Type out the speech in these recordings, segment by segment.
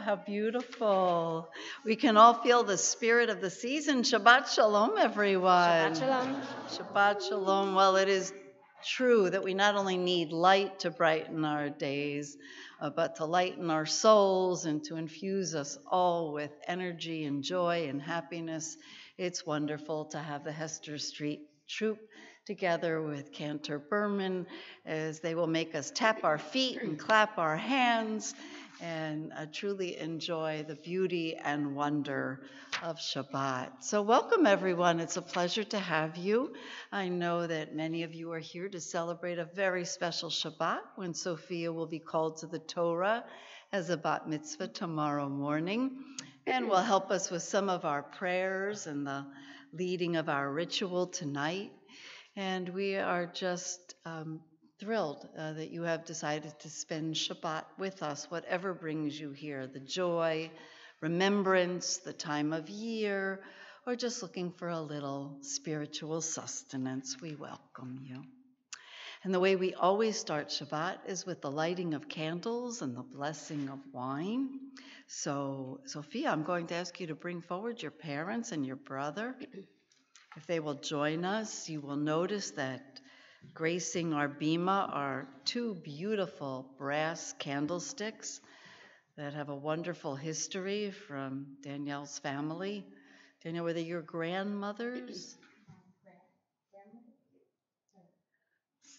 How beautiful. We can all feel the spirit of the season. Shabbat Shalom, everyone. Shabbat Shalom. Shabbat Shalom. Well, it is true that we not only need light to brighten our days, but to lighten our souls and to infuse us all with energy and joy and happiness. It's wonderful to have the Hester Street Troop together with Cantor Berman, as they will make us tap our feet and clap our hands and truly enjoy the beauty and wonder of Shabbat. So welcome, everyone. It's a pleasure to have you. I know that many of you are here to celebrate a very special Shabbat when Sophia will be called to the Torah as a bat mitzvah tomorrow morning, and will help us with some of our prayers and the leading of our ritual tonight. And we are just thrilled that you have decided to spend Shabbat with us, whatever brings you here, the joy, remembrance, the time of year, or just looking for a little spiritual sustenance. We welcome you. And the way we always start Shabbat is with the lighting of candles and the blessing of wine. So, Sophia, I'm going to ask you to bring forward your parents and your brother. If they will join us, you will notice that gracing our bima are two beautiful brass candlesticks that have a wonderful history from Danielle's family. Danielle, were they your grandmothers?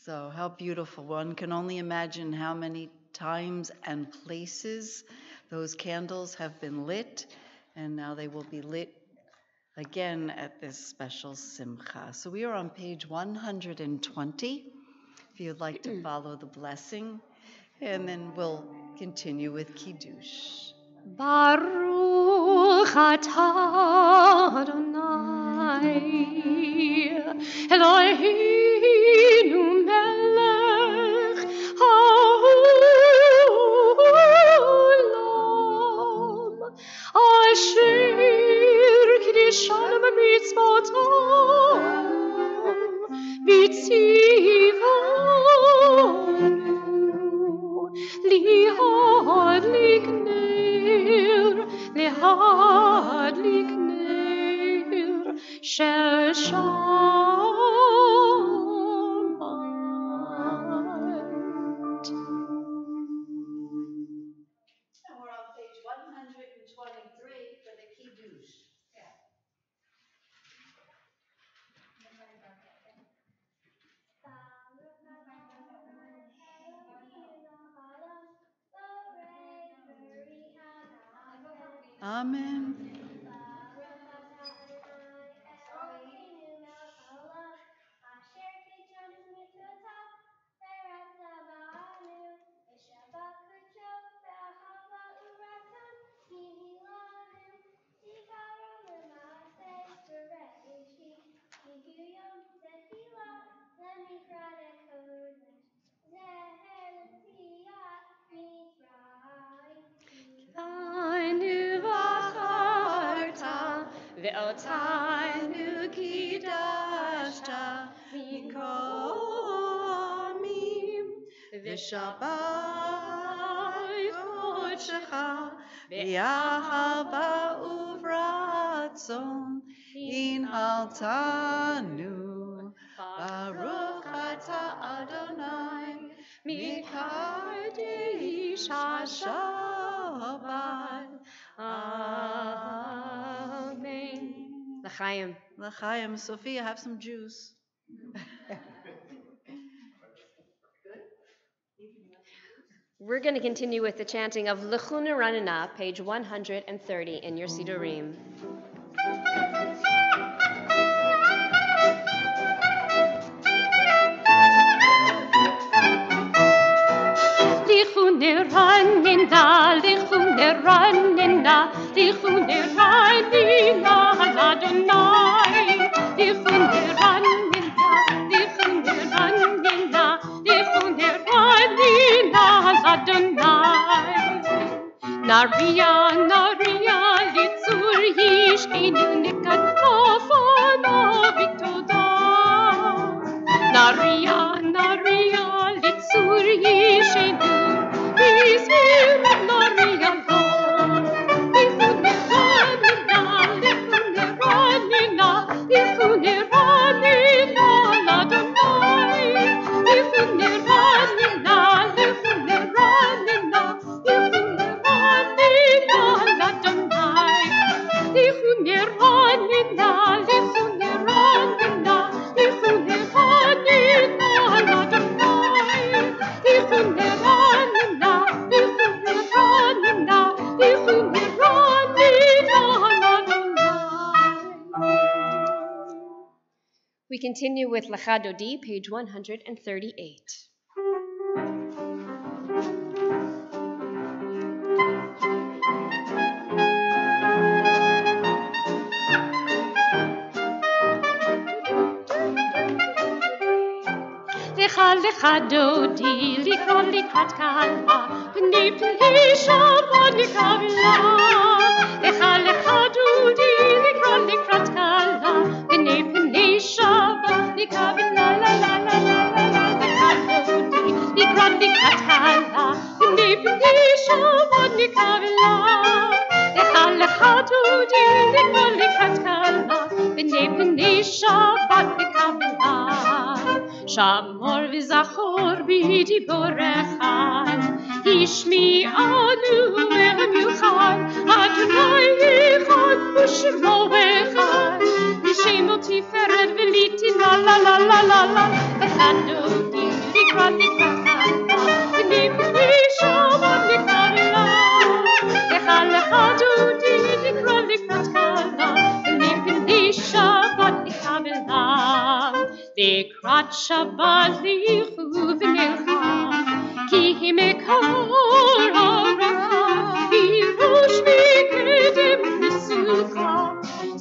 So how beautiful. One can only imagine how many times and places those candles have been lit, and now they will be lit again at this special simcha. So we are on page 120, if you'd like to follow the blessing, and then we'll continue with Kiddush. Baruch atah Adonai Eloheinu melech haolam asher kiddushanu b'mitzvotav v'tzivanu lihadlik لهادلك نير شل شابات. And we're on page 123 for the Kiddush. Amen. ואותנו קידשת מכל עמים ושבת קודשך באהבה וברצון הנהלתנו. ברוך אתה אדוני מקדיש השבת. Amen. L'chaim. L'chaim. Sophia, have some juice. We're going to continue with the chanting of L'chun Ranana, page 130 in your Sidurim. L'chun Ranina, L'chun Ranina, L'chun Ranina, Adonai. L'chun Ranina, L'chun Ranina, L'chun Ranina, Adonai. Naria, Naria, Litzur Yishkinu Nikat Kofana Vitoda. Naria, Naria, Litzur Yishkinu Bismir Naria Lo. Lichun Ranina, Adonai. Lichun Ranina, Lichun Ranina, Lichun Ranina, Adonai. Lichun Ranina, Lichun Ranina, Lichun Ranina, Adonai. Lichun Ranina, Lichun Ranina, Lichun Ranina, Adonai. We continue with Lecha Dodi, page 138. Lecha lecha dodi, likra likrat kala, pni pni shabbat nikavla. Lecha lecha dodi, likra likrat kala, pni pni shabbat nikavla. La la la la la la. Lecha dodi, likra likrat kala, pni pni shabbat nikavla. Lecha lecha dodi, likra likrat kala, pni pni shabbat nikavla. Shamor v'zachor b'di borechad, Ishmi'anu b'miuchad, Adonai echad u'shemo echad, V'shemo tiferet v'litina la la la la la, Lecha dodi likra likrat kala, P'nei p'nei shabbat nikavla. Lecha lecha dodi likra likrat kala, P'nei p'nei shabbat nikavla. Likrat Shabbat lichu v'nilcha, ki himekor ha'bracha, v'irush v'kedem v'sucha.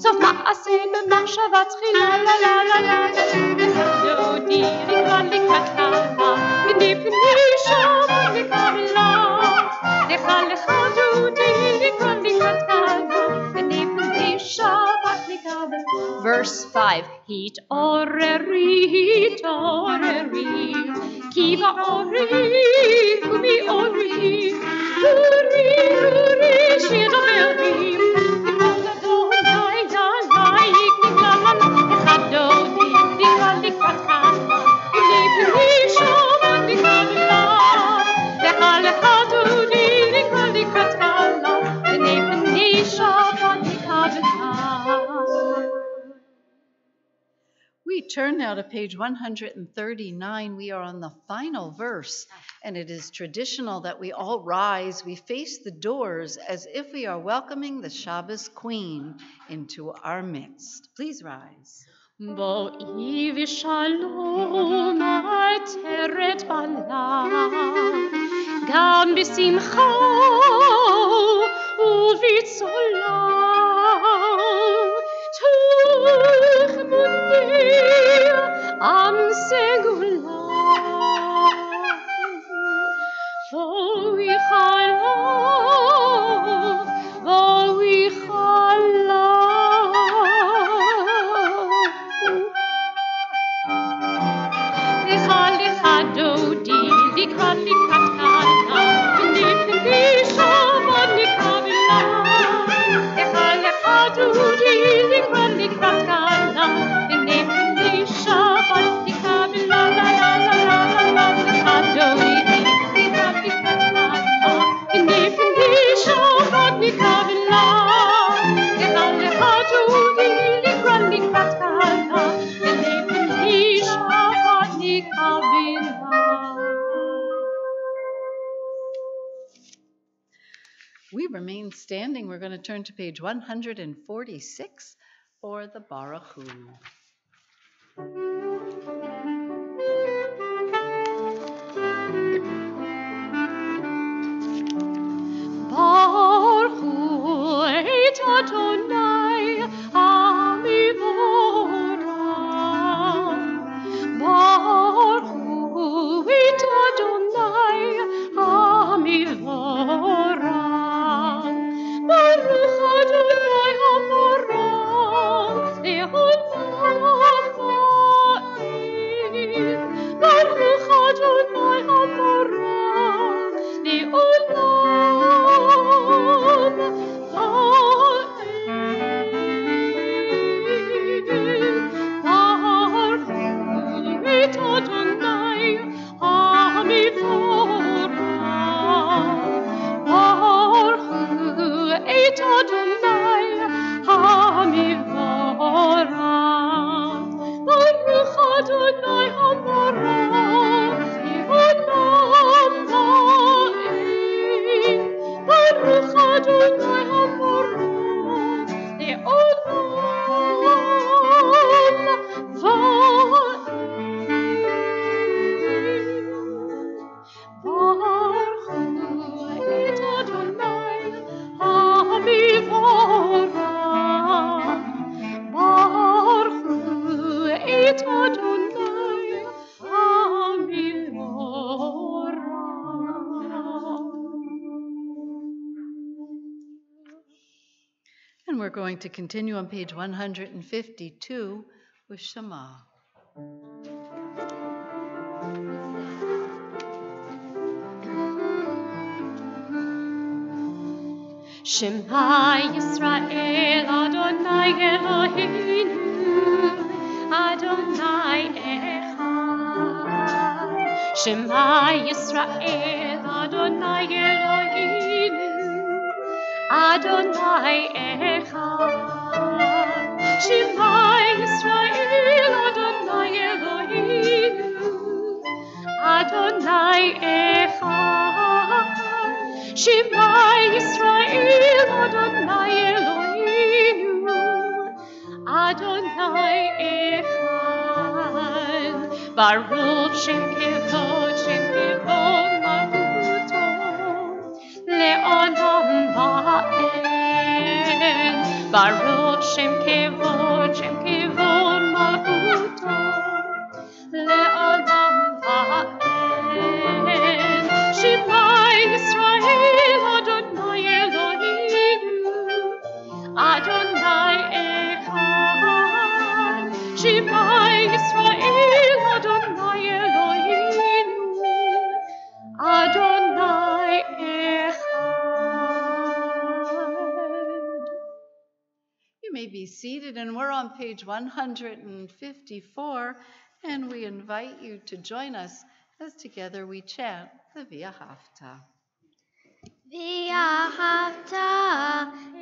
Sof ma'aseh b'machshava tchila la la la la. Lecha dodi likrat kala, p'nei p'nei shabbat nikavla. Lecha lecha dodi likrat kala, p'nei p'nei shabbat nikavla. Verse 5. Hit oreri, ki va'ori, umi ori, uri, shidameri, v'kol Adonai, Adonai, nikla la la, Lecha dodi, likrat kala, p'nei p'nei shabbat nikavla. Lecha lecha dodi, likrat kala, p'nei p'nei shabbat nikavla. We turn now to page 139. We are on the final verse, and it is traditional that we all rise. We face the doors as if we are welcoming the Shabbos Queen into our midst. Please rise. Bo'i v'shalom ateret bala, gam b'simcha u'v'tzola, tuchmuni am segula, vo'i chala, vo'i chala. Lecha lecha dodi, likrat kala, p'nei p'nei shabbat And standing, we're going to turn to page 146 for the Baruch Hu. Baruch Hu et Adonai Amivorach. Baruch Hu et Adonai Amivorach. Baruch Adonai Havorach le'olam va'ed. Baruch Adonai Havorach le'olam va'ed. Baruch et Adonai Hamivorach. Baruch et Adonai Hamivorach. Baruch Adonai Havorach le'olam va'ed. Baruch Adonai Havorach le'olam va'ed. Baruch et Adonai Hamivorach. Baruch et Adonai Hamivorach. And we're going to continue on page 152 with Shema. Shema Yisrael, Adonai Eloheinu, Adonai Echad. Shema Yisrael, Adonai Eloheinu, Adonai Echad. Shema Yisrael, Adonai Eloheinu, Adonai Echad. Shema Yisrael, Adonai Eloheinu, Adonai Echad. Baruch Shem Kevod Malchuto, Le'olam va'ed. Baruch Shem Kevod Malchuto, Le'olam va'ed. Shema Yisrael, Adonai Eloheinu, Adonai Echad. Shema Yisrael, Adonai Eloheinu, Adonai Echad. You may be seated, and we're on page 154, and we invite you to join us as together we chant the V'ahavta. V'ahavta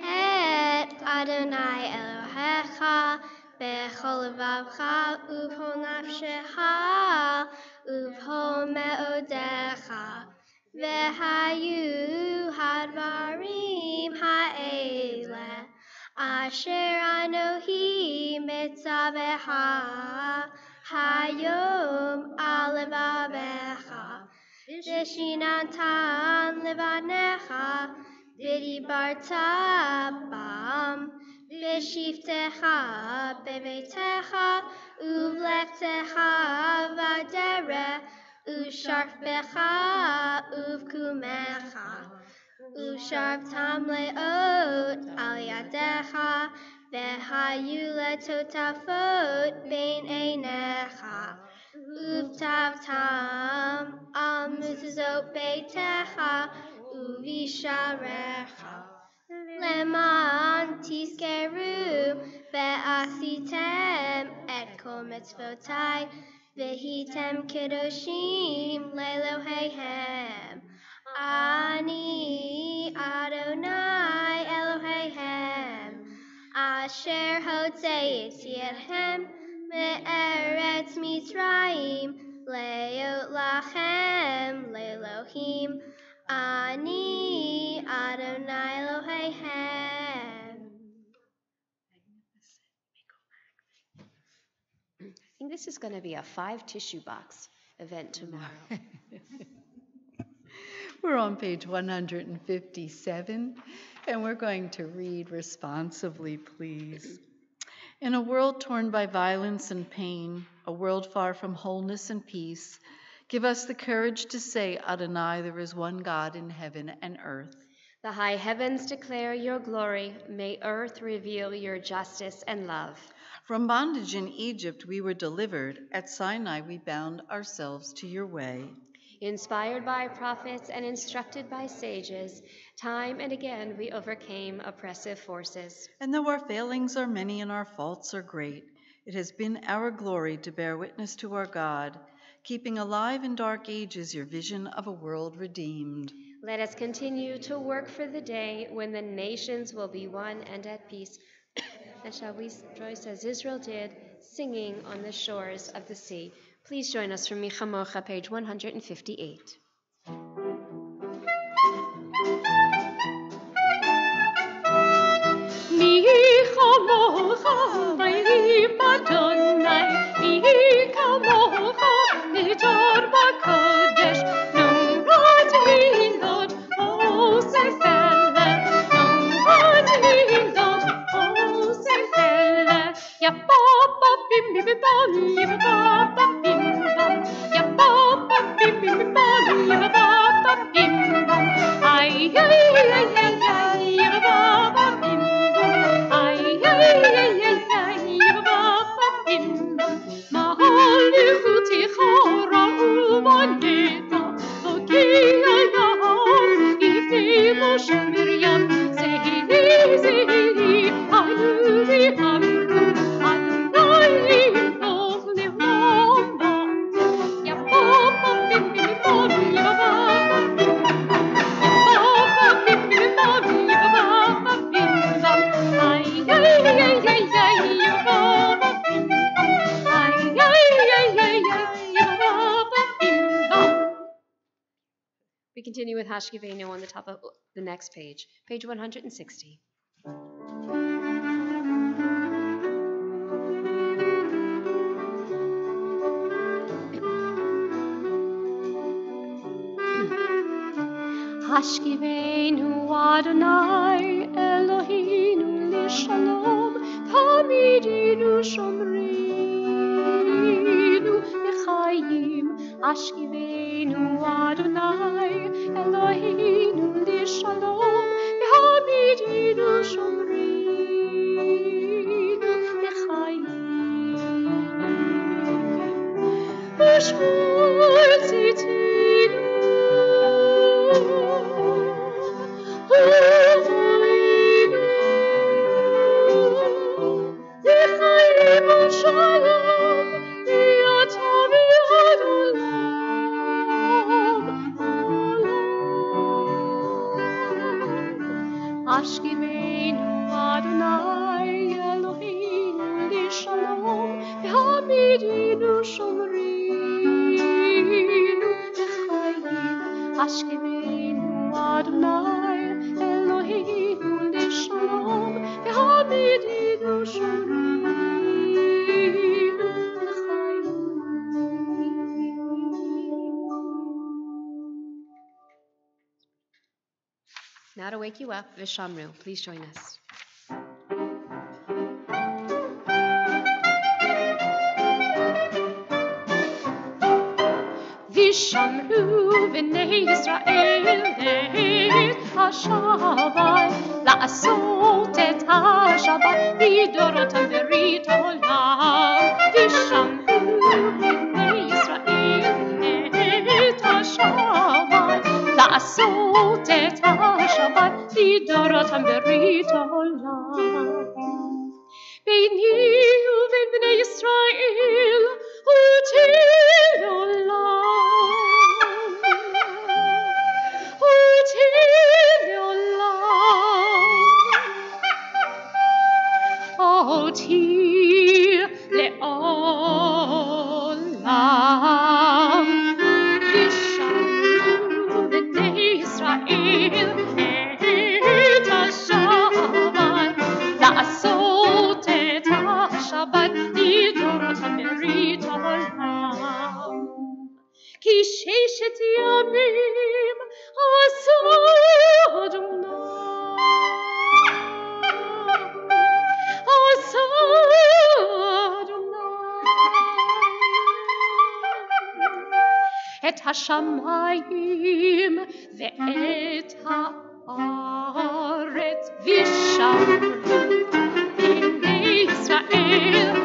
et Adonai Elohecha b'chol levavcha uv'chol nafshecha uv'chol me'odecha v'hayu hadvarim ha'ele asher Anohi mitzavecha hayom al levavecha Vishinantan levanecha, v'dibarta bam, v'shiftecha bevetecha, uvlechtecha vadere, usharfbecha uvkumecha, usharftam leot al yadecha, v'hayu letotafot bein einecha. Uvtavtam al mezuzot beitecha uvisharecha leman tiskeru ve'asitem et kol mitzvotai vehitem kedoshim le'Eloheihem ani Adonai Eloheihem asher hotzeiti etchem me'eretz Mitzrayim le'ot lachem le'Elohim Ani Adonai Eloheihem. I think this is going to be a 5 tissue box event tomorrow. We're on page 157, and we're going to read responsibly, please. In a world torn by violence and pain, a world far from wholeness and peace, give us the courage to say, Adonai, there is one God in heaven and earth. The high heavens declare your glory. May earth reveal your justice and love. From bondage in Egypt we were delivered. At Sinai we bound ourselves to your way. Inspired by prophets and instructed by sages, time and again we overcame oppressive forces. And though our failings are many and our faults are great, it has been our glory to bear witness to our God, keeping alive in dark ages your vision of a world redeemed. Let us continue to work for the day when the nations will be one and at peace. And shall we rejoice as Israel did, singing on the shores of the sea. Please join us from Micha Mocha, page 158. Micha Mocha, vayim Adonai, Micha Mocha, nidor b'kodesh, Norat milot, osei felech, Norat milot, osei felech, Ya ba ba bim bim bim bam, ya ba ba bim bam, ya ba ba bim bim bim bam, ya ba ba bim bam, ay ay ay ay ay, ya ba ba bim bam, ay ay ay ay ay, ya ba ba bim bam, mahali khuti khara umanita, oki ay nahar, ifi Moshe Miriam, zehini zehini, ayuri amru, Adonai limnov levamba, ya ba ba bim bim bam, ya ba ba bim bam, ya ba ba bim bim bam, ya ba ba bim bam, ay ay ay ay ay, ya ba ba bim bam, ay ay ay ay ay, ya ba ba bim bam. We continue with Hashkivenu on the top of the next page, page 160. Hashkivenu Adonai Eloheinu lishalom, Tamidinu shomrinu b'chayim. Hashkivenu Adonai Eloheinu lishalom, Tamidinu shomrinu b'chayim. B'shmol tzitinu Ashkivenu Adonai Eloheinu lishalom, v'hamidinu shomrinu b'chayim. Ashkivenu Adonai Eloheinu lishalom, v'hamidinu shomrinu b'chayim. Now to wake you up, Vishamru, please join us. Vishamru v'nei Yisrael et ha-Shabbat, la'asot et ha-Shabbat midorotam berit olam. Vishamru v'nei Yisrael et ha-Shabbat, la'asot et ha-Shabbat midorotam berit olam. Beini uven bnei Yisrael util olam, util olam, util leolam. Vishamru bnei Yisrael ימים עשה אדוני את השמיים ואת הארץ ושמרו בני ישראל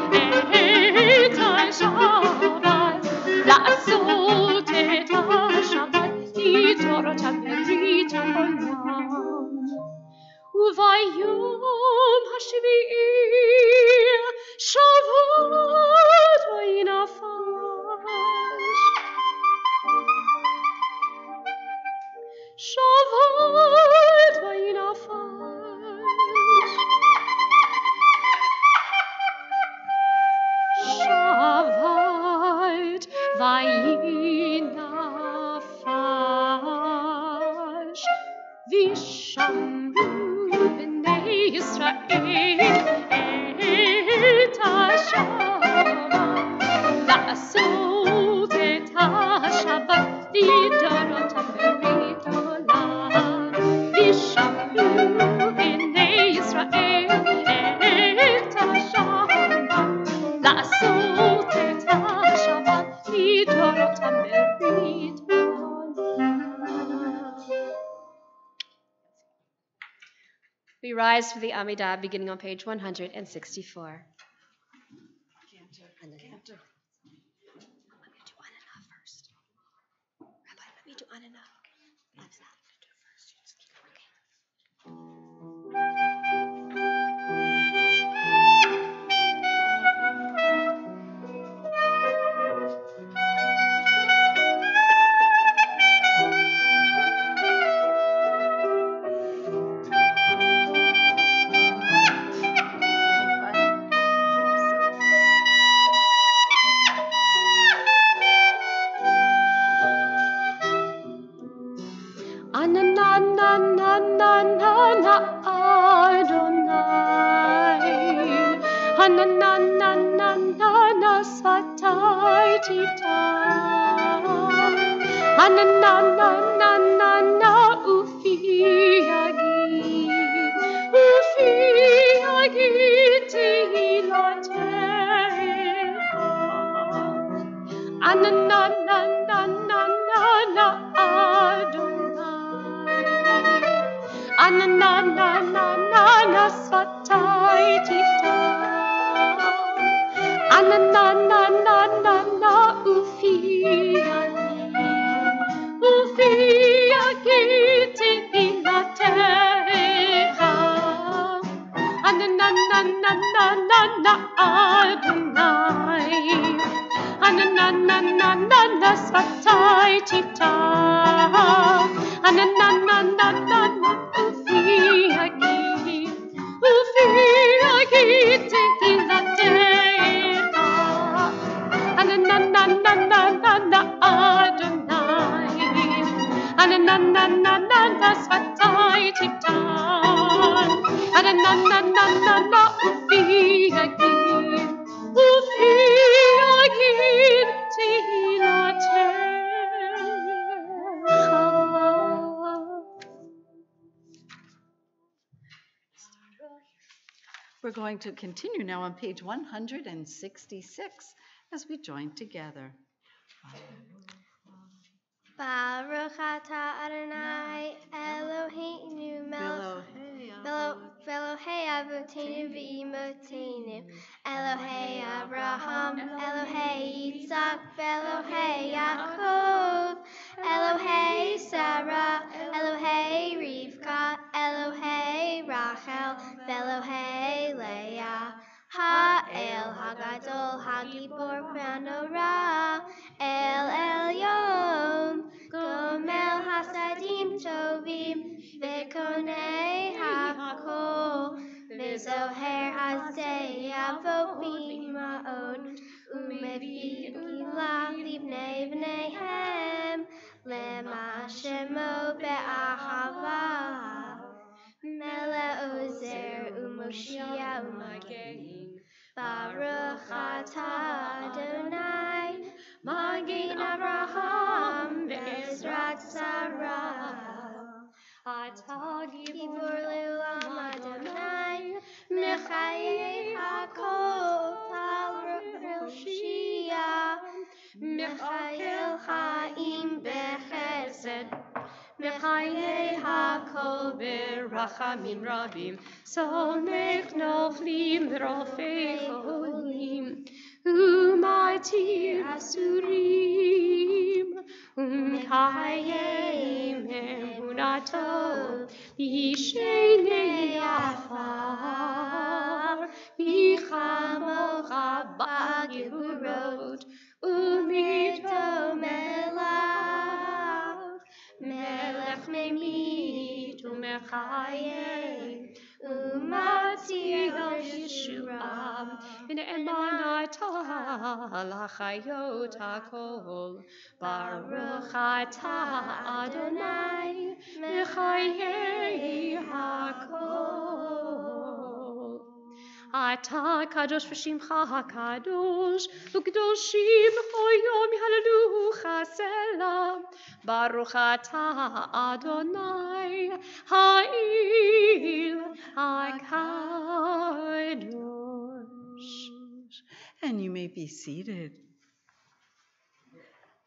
את השבת לעשות את השבת לתורת ברית העולם וביום השביעי שבת וינפש שבת וינפש שבת וינפש ושמרו בני ישראל את השבת לעשות את השבת לדורות ברית עולם ושמרו בני ישראל את השבת לעשות את השבת לדורות ברית עולם. We rise for the Amidah beginning on page 164. Cantor. Let me do Anana first. Rabbi, let me do Anana. That's not going to do first. You just keep working. Hananana svatai tita Hananana ufiagi tilateha Ananana Adonai Ananana svatai tita Ananana ufiagi tilateha Ananana Adonai Ananana svatai tita Ananana ufiagi tilateha Ananana Adonai Ananana svatai tita Ananana ufiagi tilateha. We're going to continue now on page 166 as we join together. Baruch atah Adonai Eloheinu Elohei Avotenu v'Imotenu Elohei Abraham Elohei Yitzhak Elohei Yaakov Elohei Sarah Elohei Rivka Elohei Rachel Elohei Leah Ha'el Hagadol Hagibor Panora El Elyon Gomel Hasadim Tovim Vekonei Hakol Vezoher Hazei Avot Ma'od Umevi Gila Livnei Vneihem Lema Shemo Be'ahava Mele Ozer Umoshia Umagein Baruch atah Adonai Magin Abraham אתה גיבור גיבור לעולם אדוני, מחיי מחיי הכל על ראשייה, מחייל חיים בחסד, מחיי הכל ברחמים רבים, סומך נופלים ורופא חולים, ומתיר אסורים, ומקיים אמונתו, בשני עפר, מי כמוך בגבורות, ומיתו מלך, מלך ממית ומחיה, ומציל ישועה, ונאמנת לחיות הכל. ברוך אתה אדוני מחיי הכל. אתה קדוש ושמך הקדוש, וקדושים בכל יום יהללוך סלע. ברוך אתה אדוני האל הקדוש. And you may be seated.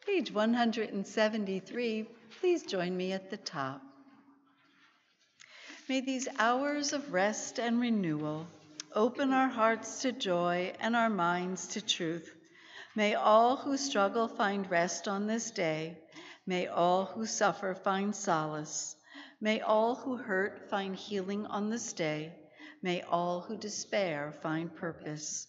Page 173, please join me at the top. May these hours of rest and renewal open our hearts to joy and our minds to truth. May all who struggle find rest on this day. May all who suffer find solace. May all who hurt find healing on this day. May all who despair find purpose.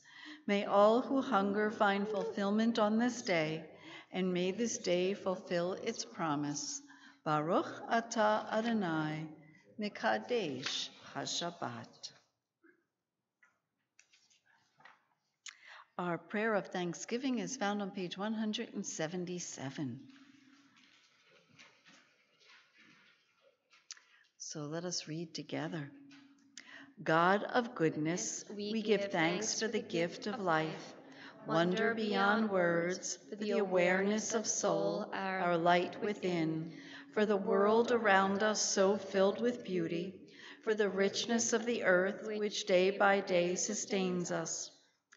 May all who hunger find fulfillment on this day, and may this day fulfill its promise. Baruch atah Adonai, Mekadesh HaShabbat. Our prayer of thanksgiving is found on page 177. So let us read together. God of goodness, we give thanks for the gift of life, wonder beyond words, for the awareness of soul, our light within, for the world around us so filled with beauty, for the richness of the earth which day by day sustains us.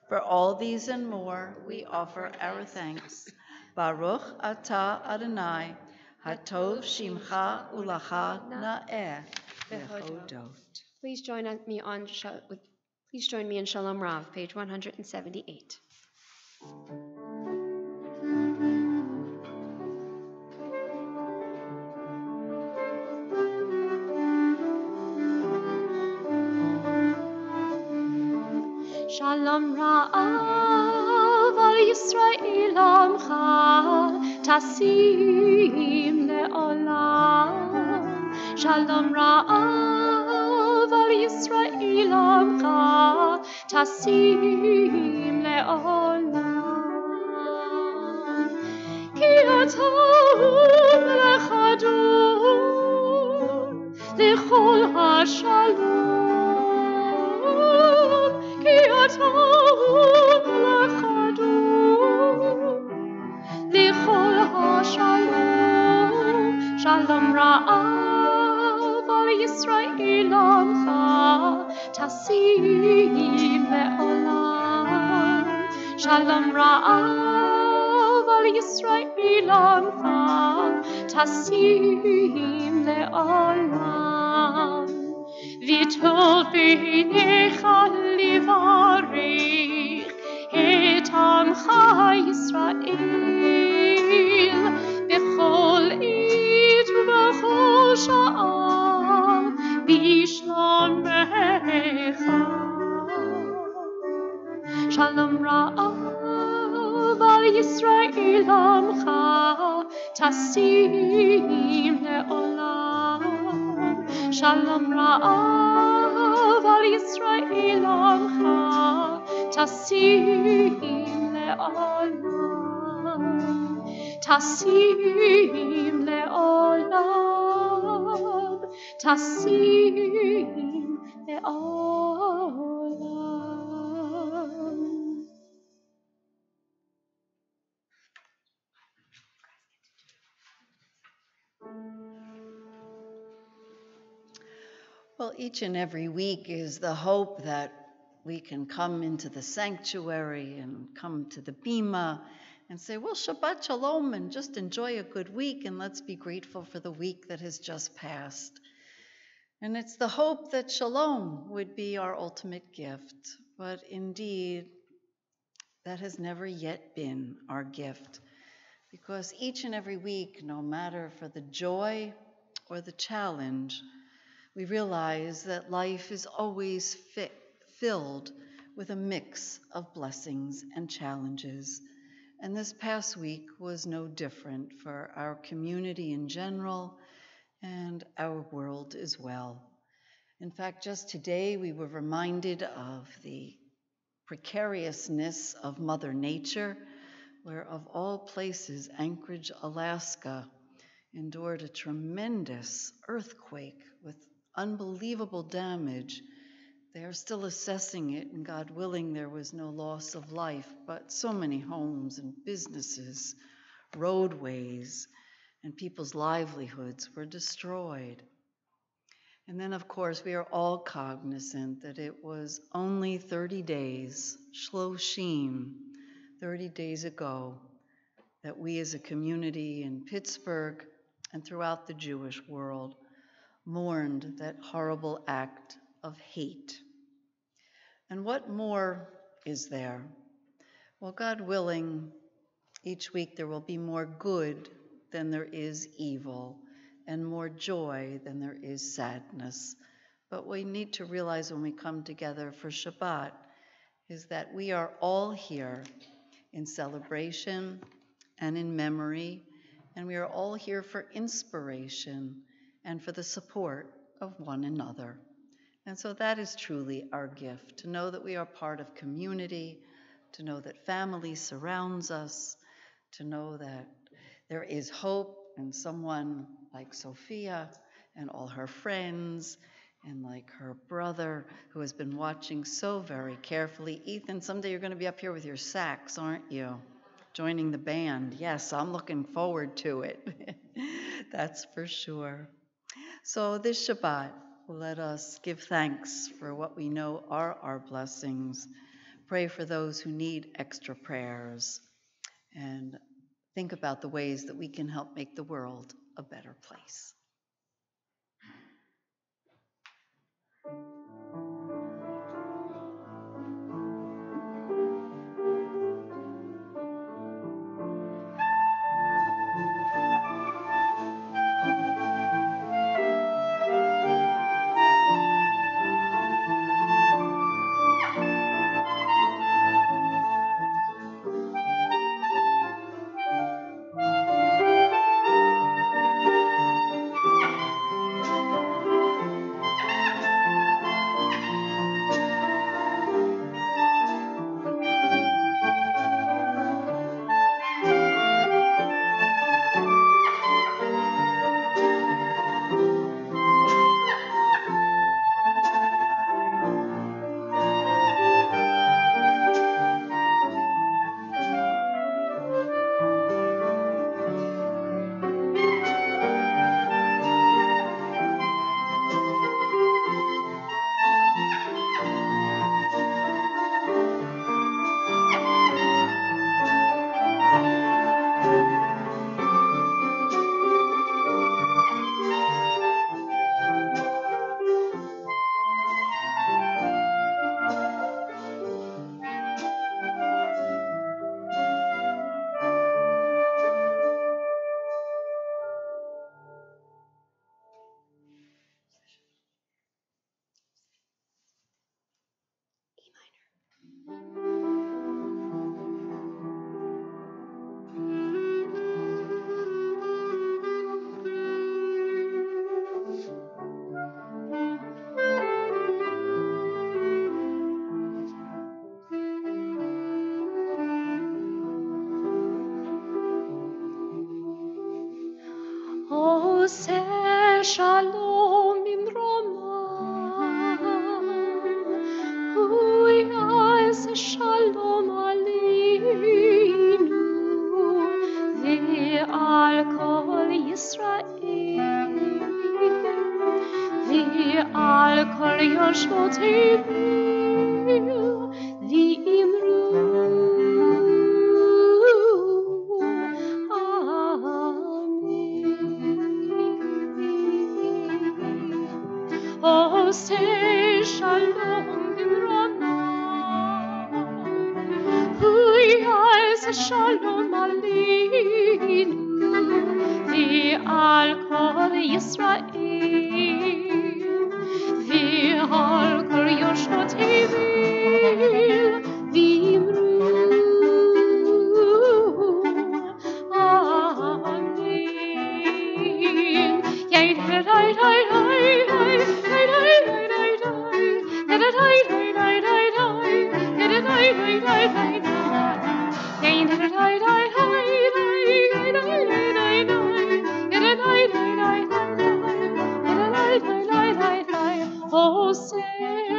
For all these and more, we offer our thanks. Baruch atah Adonai, hatov shimcha ulacha na'eh v'chodot. Please join me in Shalom Rav, page 178. Shalom Rav al Yisrael amcha tasim le'olam. Shalom Rav al Yisrael amcha tasim le'olam. Ki atam lechadon lechol hashalom. Ki atam lechadon lechol hashalom. Shalom ra'av al Yisrael amcha tasim le'olam. Shalom ra'av al Yisrael amcha tasim le'olam. V'tov b'einecha livarech et amcha Yisrael b'chol עת ובכל שעה בשלומך. שלום רב על ישראל עמך תשים לעולם. שלום רב על ישראל עמך תשים לעולם. תשים לעולם. תשים לעולם. Well, each and every week is the hope that we can come into the sanctuary and come to the Bima and say, well, Shabbat Shalom, and just enjoy a good week, and let's be grateful for the week that has just passed. And it's the hope that Shalom would be our ultimate gift, but indeed, that has never yet been our gift, because each and every week, no matter for the joy or the challenge, we realize that life is always filled with a mix of blessings and challenges. And this past week was no different for our community in general and our world as well. In fact, just today we were reminded of the precariousness of Mother Nature, where of all places, Anchorage, Alaska, endured a tremendous earthquake with unbelievable damage. They are still assessing it, and God willing, there was no loss of life, but so many homes and businesses, roadways, and people's livelihoods were destroyed. And then, of course, we are all cognizant that it was only 30 days, Shloshim, 30 days ago, that we as a community in Pittsburgh and throughout the Jewish world mourned that horrible act of hate. And what more is there? Well, God willing, each week there will be more good than there is evil, and more joy than there is sadness. But we need to realize when we come together for Shabbat is that we are all here in celebration and in memory, and we are all here for inspiration and for the support of one another. And so that is truly our gift, to know that we are part of community, to know that family surrounds us, to know that there is hope in someone like Sophia and all her friends, and like her brother who has been watching so very carefully. Ethan, someday you're going to be up here with your sax, aren't you? Joining the band. Yes, I'm looking forward to it. That's for sure. So this Shabbat, let us give thanks for what we know are our blessings. Pray for those who need extra prayers, and think about the ways that we can help make the world a better place. עושה שלום ממרומיו, הוא יעשה שלום עלינו ועל כל ישראל ועל Yoshotevil V'imru Amen. Oseh Shalom B'Rama Huyas Shalom Aleinu V'al Kol Yisrael V'al Kol Yoshotevil V'imru Amen.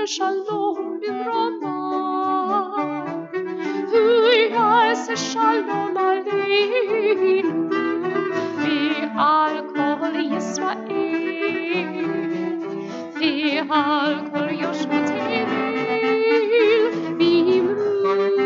Shalom B'Rama Huyas Shalom Aleinu V'al Kol Yisrael V'al Kol Yoshotevil V'imru Amen.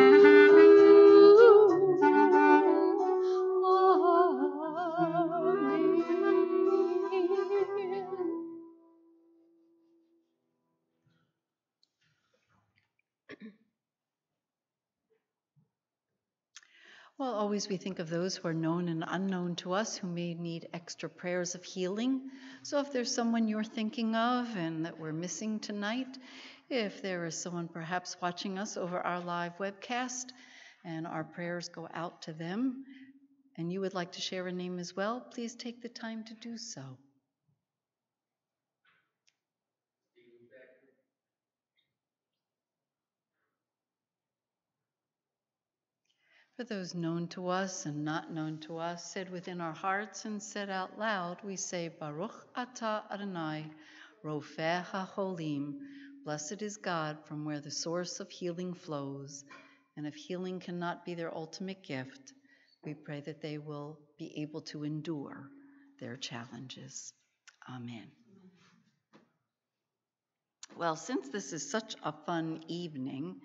Well, always we think of those who are known and unknown to us who may need extra prayers of healing. So if there's someone you're thinking of and that we're missing tonight, if there is someone perhaps watching us over our live webcast and our prayers go out to them, and you would like to share a name as well, please take the time to do so. For those known to us and not known to us, said within our hearts and said out loud, we say, Baruch atah Adonai, Rofeh HaCholim. Blessed is God from where the source of healing flows. And if healing cannot be their ultimate gift, we pray that they will be able to endure their challenges. Amen. Well, since this is such a fun evening,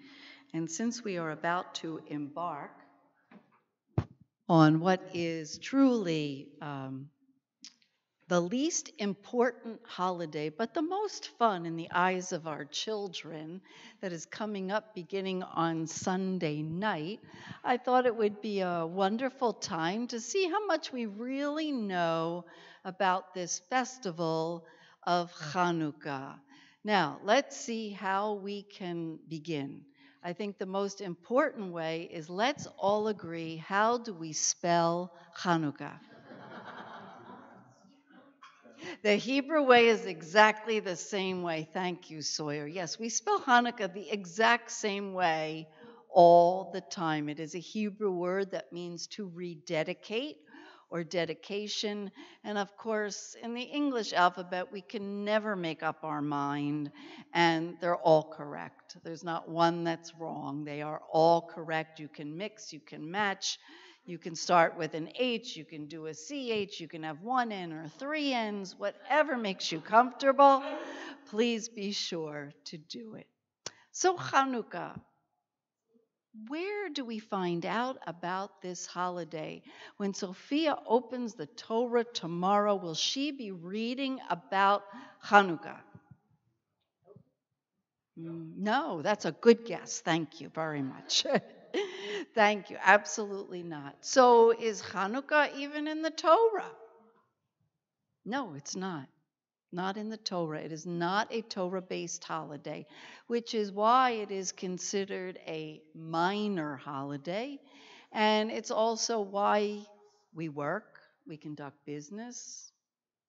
and since we are about to embark on what is truly the least important holiday, but the most fun in the eyes of our children, that is coming up beginning on Sunday night, I thought it would be a wonderful time to see how much we really know about this festival of Hanukkah. Now, let's see how we can begin. I think the most important way is let's all agree, how do we spell Hanukkah? The Hebrew way is exactly the same way. Thank you, Sawyer. Yes, we spell Hanukkah the exact same way all the time. It is a Hebrew word that means to rededicate or dedication. And of course, in the English alphabet, we can never make up our mind, and they're all correct. There's not one that's wrong. They are all correct. You can mix, you can match. You can start with an H, you can do a CH, you can have one N or three N's, whatever makes you comfortable. Please be sure to do it. So Hanukkah, where do we find out about this holiday? When Sophia opens the Torah tomorrow, will she be reading about Hanukkah? No, that's a good guess. Thank you very much. Thank you. Absolutely not. So is Hanukkah even in the Torah? No, it's not. Not in the Torah. It is not a Torah-based holiday, which is why it is considered a minor holiday. And it's also why we work, we conduct business.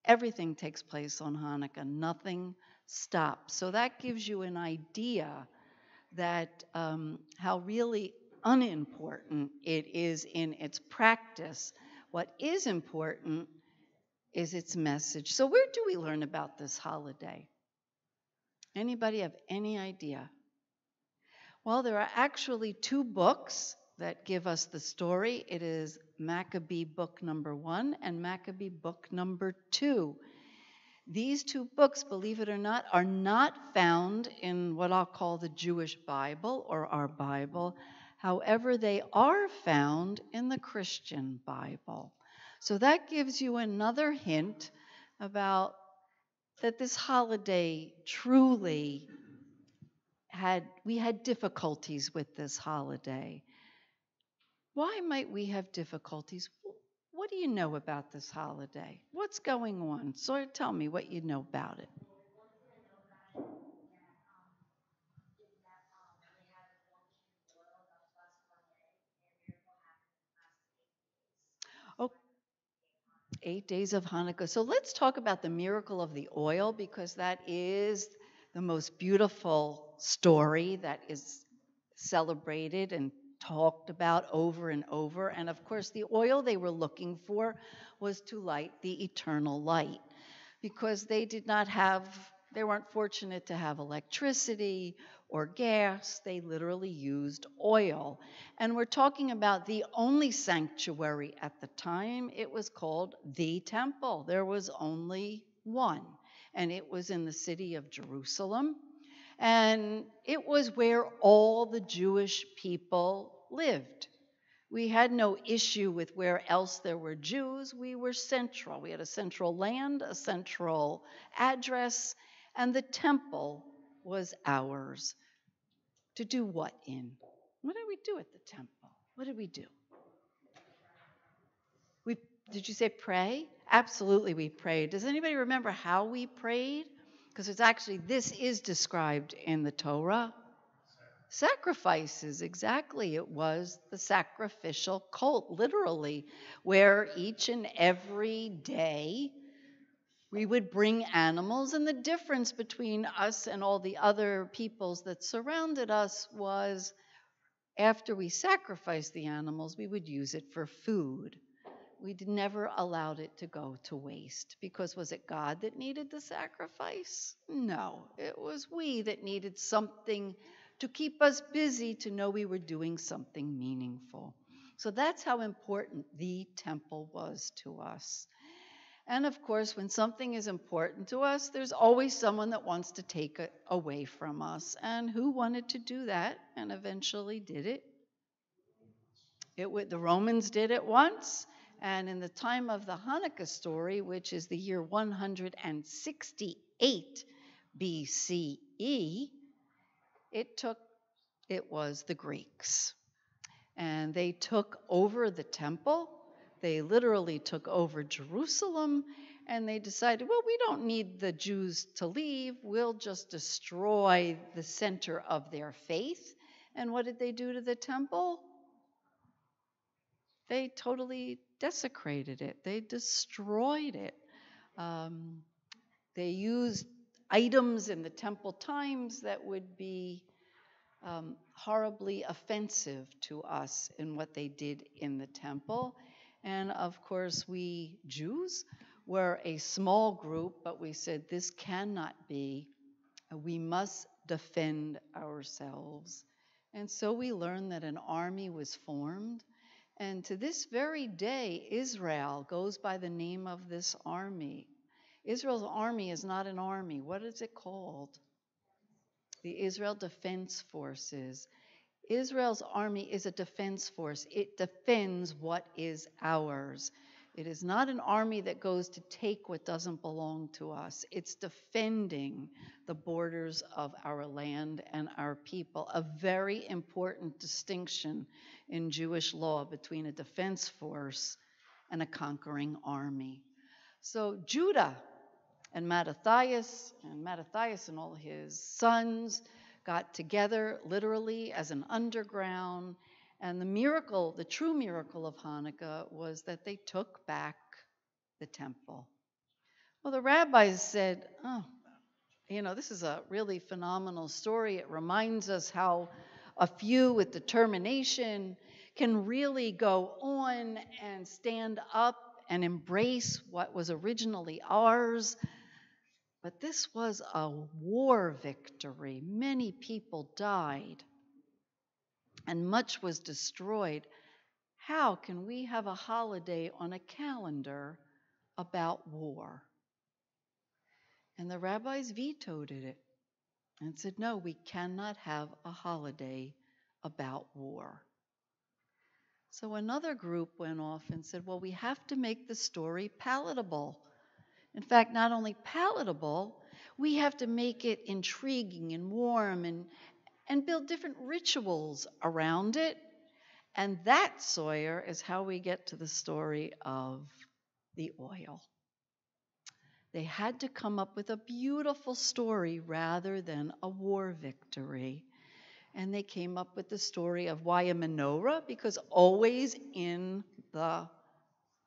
Everything takes place on Hanukkah. Nothing stops. So that gives you an idea that how really unimportant it is in its practice. What is important is its message. So where do we learn about this holiday? Anybody have any idea? Well, there are actually two books that give us the story. It is Maccabee book number 1 and Maccabee book number 2. These two books, believe it or not, are not found in what I'll call the Jewish Bible or our Bible. However, they are found in the Christian Bible. So that gives you another hint about that this holiday truly we had difficulties with this holiday. Why might we have difficulties? What do you know about this holiday? What's going on? So tell me what you know about it. Oh, 8 days of Hanukkah. So let's talk about the miracle of the oil because that is the most beautiful story that is celebrated and talked about over and over. And of course, the oil they were looking for was to light the eternal light because they weren't fortunate to have electricity or gas. They literally used oil. And we're talking about the only sanctuary at the time. It was called the temple. There was only one, and it was in the city of Jerusalem. And it was where all the Jewish people lived. We had no issue with where else there were Jews. We were central. We had a central land, a central address, and the temple was ours. To do what in? What did we do at the temple? What did we do? We did you say pray? Absolutely, we prayed. Does anybody remember how we prayed? Because this is described in the Torah. Sacrifices, exactly. It was the sacrificial cult, literally, where each and every day we would bring animals, and the difference between us and all the other peoples that surrounded us was after we sacrificed the animals, we would use it for food. We never allowed it to go to waste because was it God that needed the sacrifice? No, it was we that needed something to keep us busy to know we were doing something meaningful. So that's how important the temple was to us. And of course, when something is important to us, there's always someone that wants to take it away from us. And who wanted to do that and eventually did it? The Romans did it once, and in the time of the Hanukkah story, which is the year 168 BCE, it was the Greeks. And they took over the temple. They literally took over Jerusalem, and they decided, well, we don't need the Jews to leave. We'll just destroy the center of their faith. And what did they do to the temple? They totally desecrated it. They destroyed it. They used items in the temple times that would be horribly offensive to us in what they did in the temple. And of course, we Jews were a small group, but we said this cannot be. We must defend ourselves. And so we learned that an army was formed. And to this very day, Israel goes by the name of this army. Israel's army is not an army. What is it called? The Israel Defense Forces. Israel's army is a defense force. It defends what is ours. It is not an army that goes to take what doesn't belong to us. It's defending the borders of our land and our people, a very important distinction in Jewish law between a defense force and a conquering army. So Judah and Mattathias and all his sons got together literally as an underground. And the true miracle of Hanukkah was that they took back the temple. Well, the rabbis said, this is a really phenomenal story. It reminds us how a few with determination can really go on and stand up and embrace what was originally ours. But this was a war victory. Many people died, and much was destroyed. How can we have a holiday on a calendar about war? And the rabbis vetoed it and said, no, we cannot have a holiday about war. So another group went off and said, well, we have to make the story palatable. In fact, not only palatable, we have to make it intriguing and warm and build different rituals around it. And that, Sawyer, is how we get to the story of the oil. They had to come up with a beautiful story rather than a war victory. And they came up with the story of why a menorah, because always in the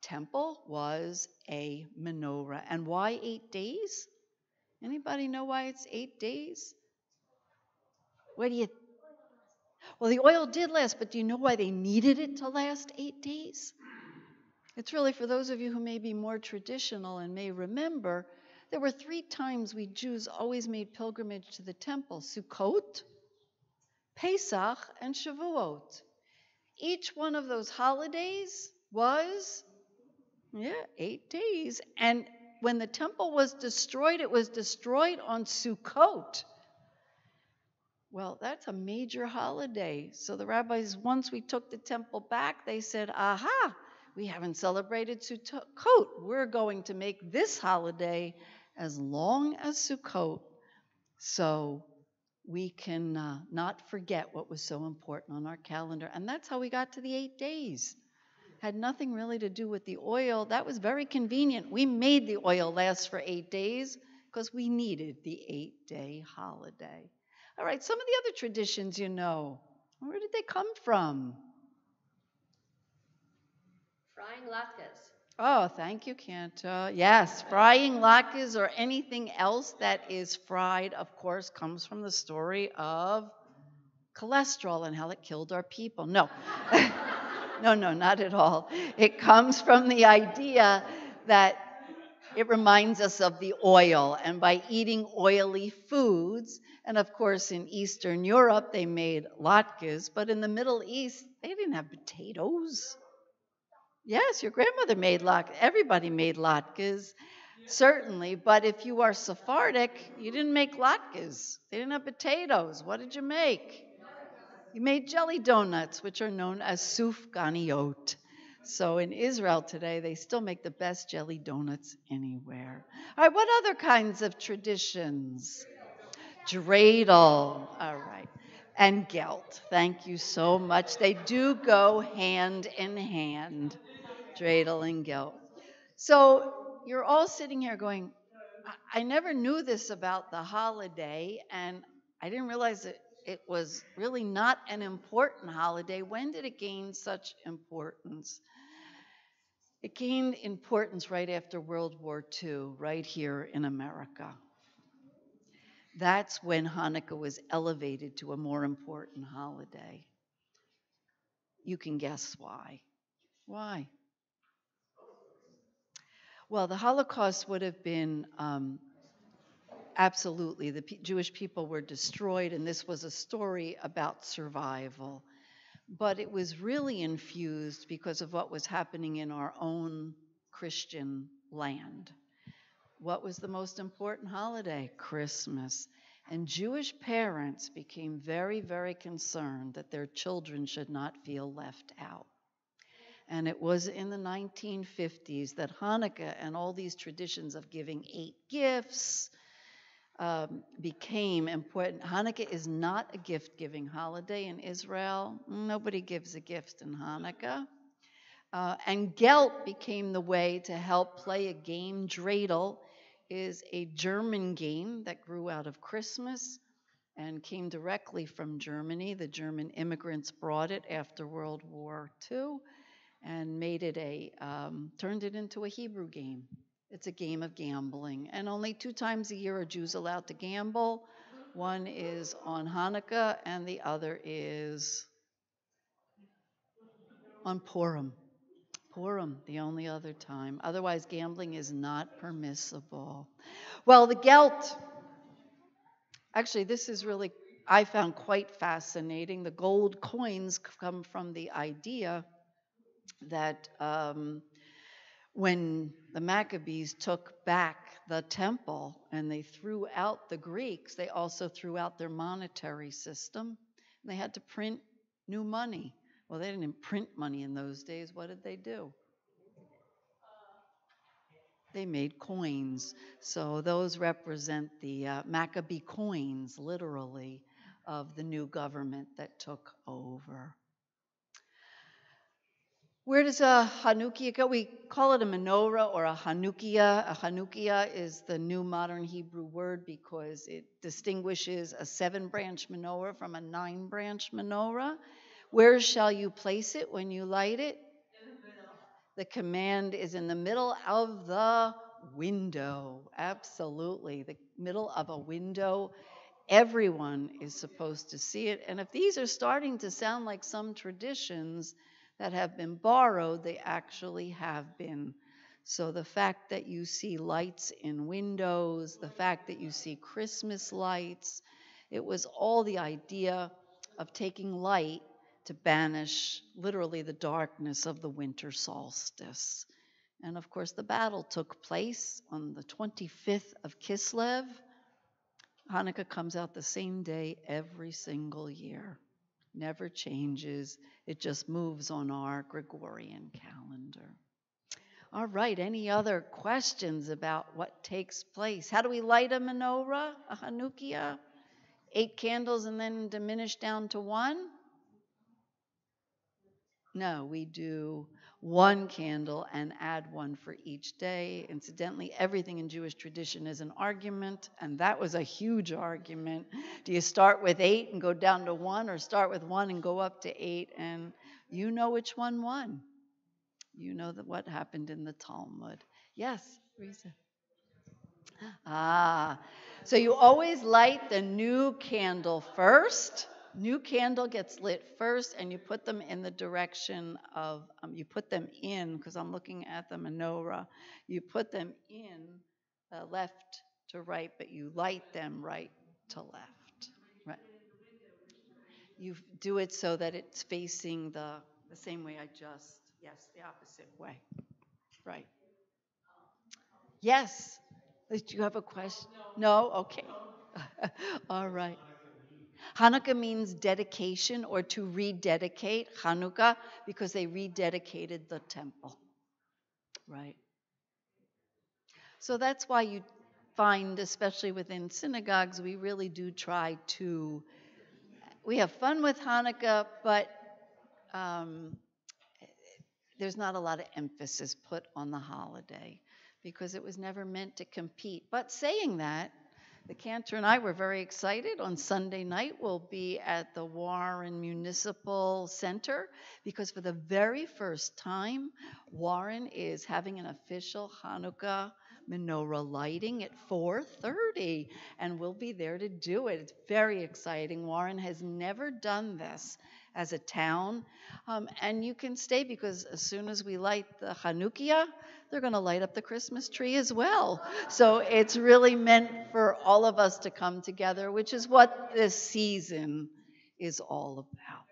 temple was a menorah. And why 8 days? Anybody know why it's 8 days? What do you? Well, the oil did last, but do you know why they needed it to last 8 days? It's really for those of you who may be more traditional and may remember, there were 3 times we Jews always made pilgrimage to the temple: Sukkot, Pesach, and Shavuot. Each one of those holidays was, 8 days. And when the temple was destroyed, it was destroyed on Sukkot. Well, that's a major holiday. So the rabbis, once we took the temple back, they said, aha, we haven't celebrated Sukkot. We're going to make this holiday as long as Sukkot so we can not forget what was so important on our calendar. And that's how we got to the 8 days. Had nothing really to do with the oil. That was very convenient. We made the oil last for 8 days because we needed the 8-day holiday. All right, some of the other traditions you know. Where did they come from? Frying latkes. Oh, thank you, Kanta. Yes, frying latkes or anything else that is fried, of course, comes from the story of cholesterol and how it killed our people. No, no, not at all. It comes from the idea that it reminds us of the oil, and by eating oily foods, and of course in Eastern Europe they made latkes, but in the Middle East they didn't have potatoes. Yes, your grandmother made latkes. Everybody made latkes, certainly, but if you are Sephardic, you didn't make latkes. They didn't have potatoes. What did you make? You made jelly donuts, which are known as sufganiyot. So in Israel today, they still make the best jelly donuts anywhere. All right, what other kinds of traditions? Dreidel. All right. And gelt. Thank you so much. They do go hand in hand, dreidel and gelt. So you're all sitting here going, I never knew this about the holiday, and I didn't realize that it was really not an important holiday. When did it gain such importance? It gained importance right after World War II, right here in America. That's when Hanukkah was elevated to a more important holiday. You can guess why. Why? Well, the Holocaust would have been absolutely, the Jewish people were destroyed, and this was a story about survival. But it was really infused because of what was happening in our own Christian land. What was the most important holiday? Christmas. And Jewish parents became very, very concerned that their children should not feel left out. And it was in the 1950s that Hanukkah and all these traditions of giving 8 gifts became important. Hanukkah is not a gift-giving holiday in Israel. Nobody gives a gift in Hanukkah. And gelt became the way to help play a game. Dreidel is a German game that grew out of Christmas and came directly from Germany. The German immigrants brought it after World War II and made it turned it into a Hebrew game. It's a game of gambling. And only 2 times a year are Jews allowed to gamble. One is on Hanukkah and the other is on Purim. Purim, the only other time. Otherwise, gambling is not permissible. Well, the gelt, actually, this is really, I found quite fascinating. The gold coins come from the idea that when the Maccabees took back the temple and they threw out the Greeks, they also threw out their monetary system. They had to print new money. Well, they didn't print money in those days. What did they do? They made coins. So those represent the Maccabee coins, literally, of the new government that took over. Where does a Hanukkah go? We call it a menorah or a Hanukkah. A Hanukkah is the new modern Hebrew word because it distinguishes a 7-branch menorah from a 9-branch menorah. Where shall you place it when you light it? The command is in the middle of the window. Absolutely. The middle of a window. Everyone is supposed to see it. And if these are starting to sound like some traditions that have been borrowed, they actually have been. So the fact that you see lights in windows, the fact that you see Christmas lights, it was all the idea of taking light to banish literally the darkness of the winter solstice. And of course, the battle took place on the 25th of Kislev. Hanukkah comes out the same day every single year. Never changes. It just moves on our Gregorian calendar. All right, any other questions about what takes place? How do we light a menorah, a Hanukkah? 8 candles and then diminish down to 1? No, we do 1 candle and add 1 for each day. Incidentally, everything in Jewish tradition is an argument, and that was a huge argument. Do you start with 8 and go down to 1, or start with 1 and go up to 8? And you know which one won. You know what happened in the Talmud. Yes, Risa. So you always light the new candle first. New candle gets lit first, and you put them in the direction of, you put them in, because I'm looking at the menorah, you put them in left to right, but you light them right to left. Right. You do it so that it's facing the same way yes, the opposite way. Right. Yes. Do you have a question? No? Okay. All right. Hanukkah means dedication or to rededicate. Hanukkah, because they rededicated the temple. Right. So that's why you find, especially within synagogues, we really do try to, we have fun with Hanukkah, but there's not a lot of emphasis put on the holiday because it was never meant to compete. But saying that, the cantor and I were very excited. On Sunday night, we'll be at the Warren Municipal Center because for the very first time, Warren is having an official Hanukkah menorah lighting at 4:30, and we'll be there to do it. It's very exciting. Warren has never done this as a town, and you can stay because as soon as we light the Hanukkah, they're going to light up the Christmas tree as well. So it's really meant for all of us to come together, which is what this season is all about.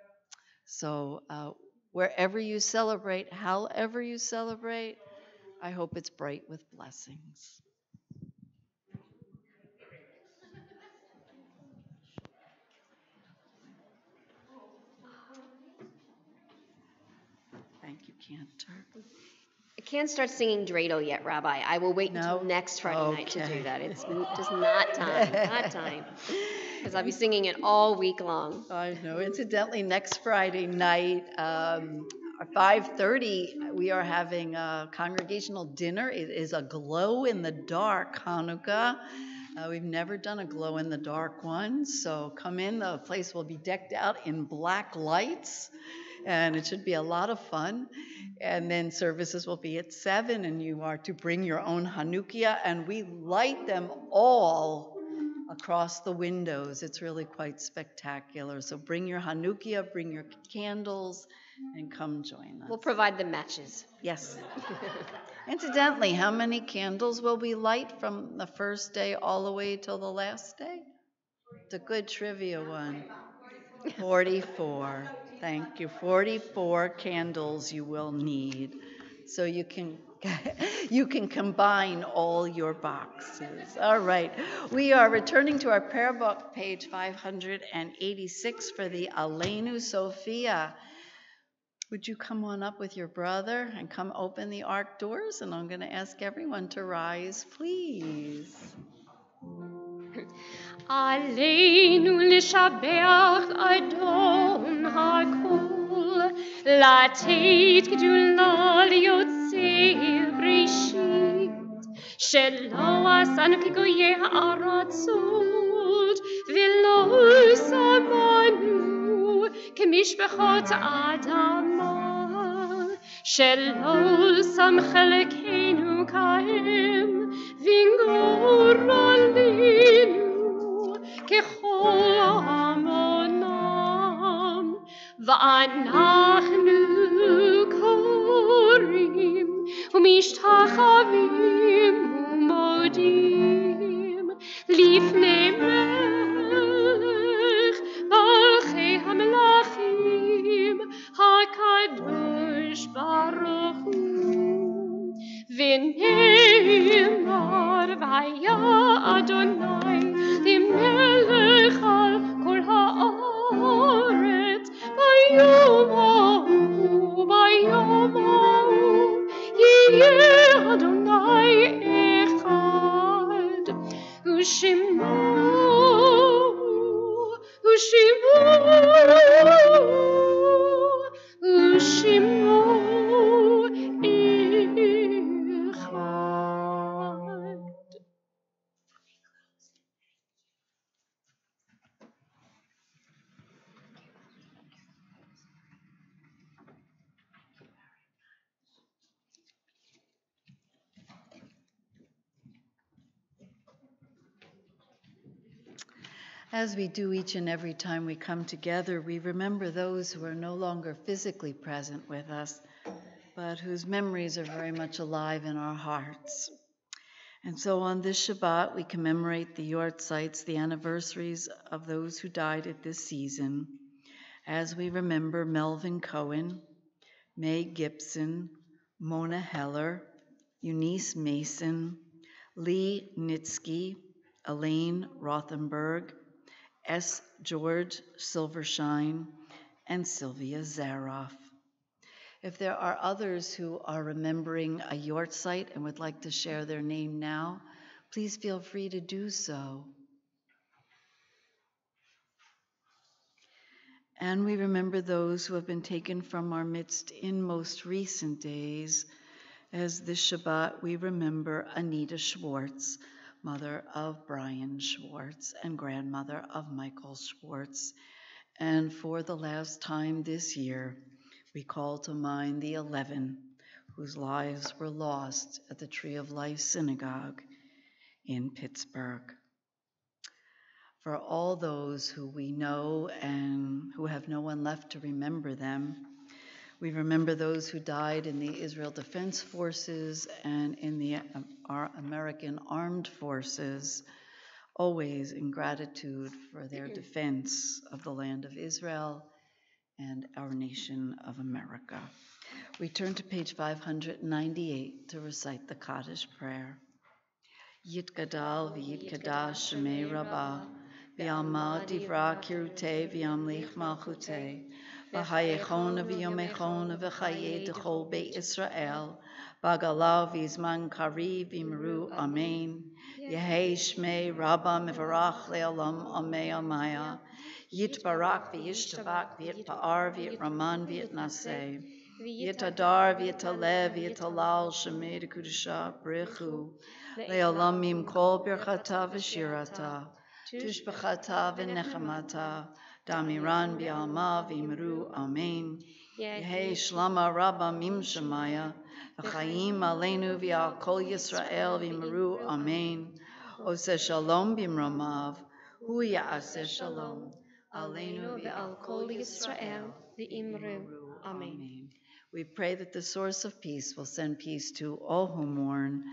So wherever you celebrate, however you celebrate, I hope it's bright with blessings. Thank you, Cantor. I can't start singing Dreidel yet, Rabbi. I will wait until next Friday night to do that. It's just not time. Because I'll be singing it all week long. I know. Incidentally, next Friday night, at 5:30, we are having a congregational dinner. It is a glow-in-the-dark Hanukkah. We've never done a glow-in-the-dark one, so come in. The place will be decked out in black lights, and it should be a lot of fun. And then services will be at 7, and you are to bring your own Hanukkah, and we light them all across the windows. It's really quite spectacular. So bring your Hanukkah, bring your candles, and come join us. We'll provide the matches. Yes. Incidentally, how many candles will we light from the first day all the way till the last day? It's a good trivia one. 44. Thank you. 44 candles you will need. So you can You can combine all your boxes. All right. We are returning to our prayer book, page 586 for the Aleinu Sophia. Would you come on up with your brother and come open the ark doors? And I'm going to ask everyone to rise, please. Aleinu l'shabeach Adon hakol, לתת גדולה ליוצר בראשית, שלא עשנו כגויי הארצות, ולא שמנו כמשפחות אדמה, שלא שם חלקנו כהם, וינגור עלינו ככל המונם, ואנחנו קוראים ומשתחווים ומודים לפני מלך מלכי המלכים הקדוש ברוך הוא, ונאמר והיה אדוני למלך על כל הארץ ביום ההוא יהיה אדוני אחד, ושמו אחד. As we do each and every time we come together, we remember those who are no longer physically present with us, but whose memories are very much alive in our hearts. And so on this Shabbat, we commemorate the Yortzites, the anniversaries of those who died at this season, as we remember Melvin Cohen, May Gibson, Mona Heller, Eunice Mason, Lee Nitsky, Elaine Rothenberg, S. George Silvershine, and Sylvia Zaroff. If there are others who are remembering a Yortzeit and would like to share their name now, please feel free to do so. And we remember those who have been taken from our midst in most recent days. As this Shabbat, we remember Anita Schwartz, mother of Brian Schwartz and grandmother of Michael Schwartz. And for the last time this year, we call to mind the 11 whose lives were lost at the Tree of Life Synagogue in Pittsburgh. For all those who we know and who have no one left to remember them, we remember those who died in the Israel Defense Forces and in our American Armed Forces, always in gratitude for their defense of the land of Israel and our nation of America. We turn to page 598 to recite the Kaddish prayer. Yitgadal v'yitkadash shemei Rabbah, v'yalma divra kirutei v'yamlich malchutei, v'hayechon v'yomechon v'chaye d'chol beit Israel, b'galav v'zman kariv v'imru amen. Yehei shmei Rabbah mevarach le'olam amei amaya. Yitbarak v'yishtabak v'yitpa'ar v'yitraman v'yitnaseh. V'yitadar v'yitalev v'yitalal shemei d'kudusha brichu. Le'olam mimkol birchata v'shirata. Tushbachata v'nechamata. Damiran v'yalma v'imru amen. Yehei shlama Rabbah mim shemaya. V'chaim aleinu v'al kol Yisrael v'imru amen. Oseh shalom b'mromav. Hu ya'aseh shalom. Aleinu v'al kol Yisrael v'imru amen. We pray that the source of peace will send peace to all who mourn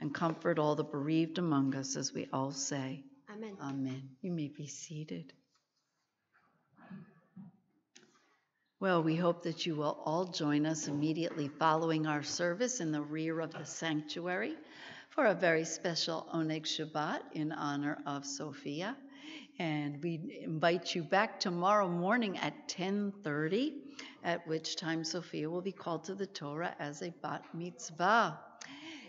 and comfort all the bereaved among us, as we all say. Amen. Amen. You may be seated. Well, we hope that you will all join us immediately following our service in the rear of the sanctuary for a very special Oneg Shabbat in honor of Sophia. And we invite you back tomorrow morning at 10:30, at which time Sophia will be called to the Torah as a bat mitzvah.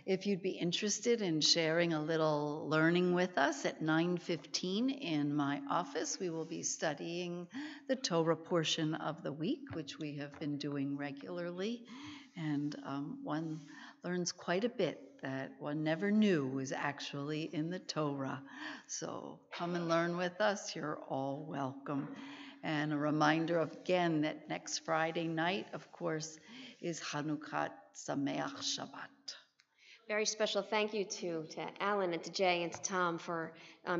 If you'd be interested in sharing a little learning with us at 9:15 in my office, we will be studying the Torah portion of the week, which we have been doing regularly. And one learns quite a bit that one never knew was actually in the Torah. So come and learn with us. You're all welcome. And a reminder again that next Friday night, of course, is Hanukkah Sameach Shabbat. Very special thank you to Alan and to Jay and to Tom for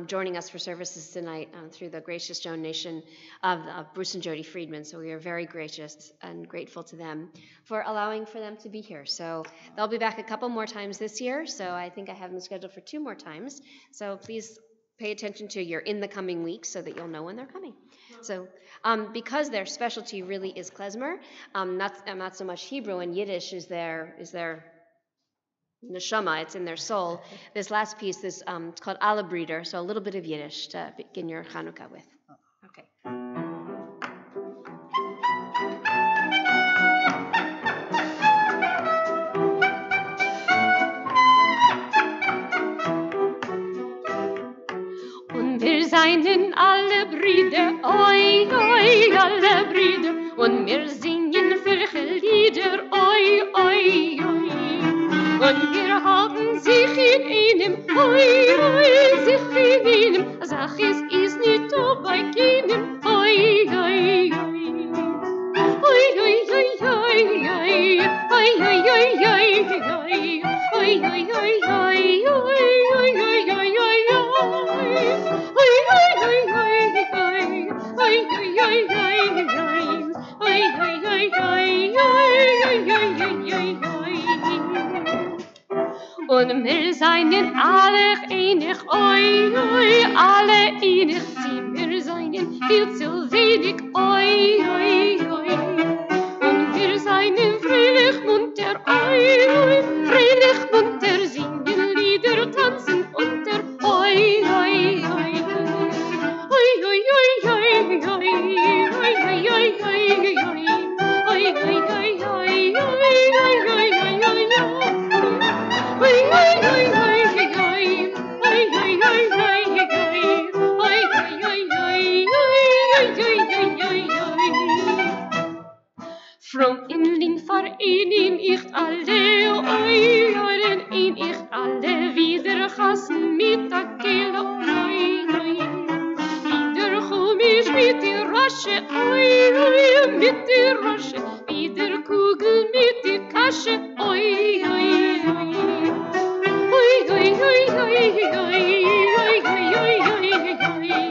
joining us for services tonight through the gracious donation of Bruce and Jody Friedman. So we are very gracious and grateful to them for allowing for them to be here. So they'll be back a couple more times this year. So I think I have them scheduled for 2 more times. So please pay attention to your in the coming weeks so that you'll know when they're coming. So because their specialty really is Klezmer, not so much Hebrew, and Yiddish is their neshama, it's in their soul. This last piece, it's called Ala Breeder, so a little bit of Yiddish to begin your Hanukkah with. Okay. Und wir seien alle Brüder, oi, oi, alle Brüder, und wir singen fürche Lieder, oi, oi, oi. Und wir haben sich in einem, oi, oi, sich in einem, sag es ist nicht so bei keinem, oi, oi, oi. Oi, oi, oi, oi, oi, oi, oi, oi, oi, oi, oi, oi, oi, oi, und wir seien alle einig, oi, oi, alle einig, wir seien viel zu wenig, oi, oi, oi. Und wir seien fröhlich munter, oi, oi, fröhlich munter, singen Lieder, tanzen unter, oi, oi, oi. Oi, oi, oi, oi, oi, oi, oi, oi, oi, oi, oi, oi, oi, oi, From inling vereinen ich alle, oi, allen in ich alle, wieder gassen mit der Kehle, oi, oi. Wieder komm ich mit der Rasche, oi, oi, mit der Rasche, wieder Kugel mit der Kasche, oi, oi, oi. Oi, oi, oi, oi, oi, oi, oi, oi, oi, oi, oi, oi, oi,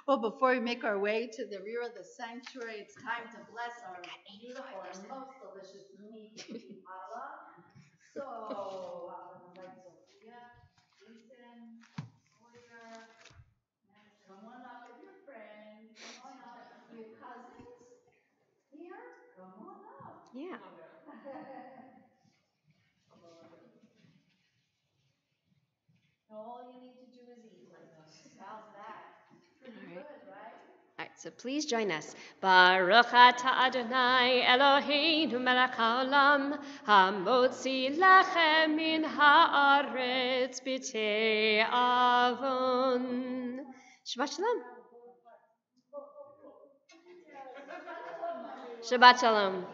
Well, before we make our way to the rear of the sanctuary, it's time to bless our beautiful and most delicious meat. So, I'm going to invite Sophia, Jason, Sawyer, come on up with your friend, come on up, your cousins here, come on up. Yeah. All you need to do is eat with us. How's that? Pretty good, right? All right, so please join us. Baruch atah Adonai Eloheinu melech haolam hamotzi lachem min haaretz b'tei avon. Shabbat shalom. Shabbat shalom.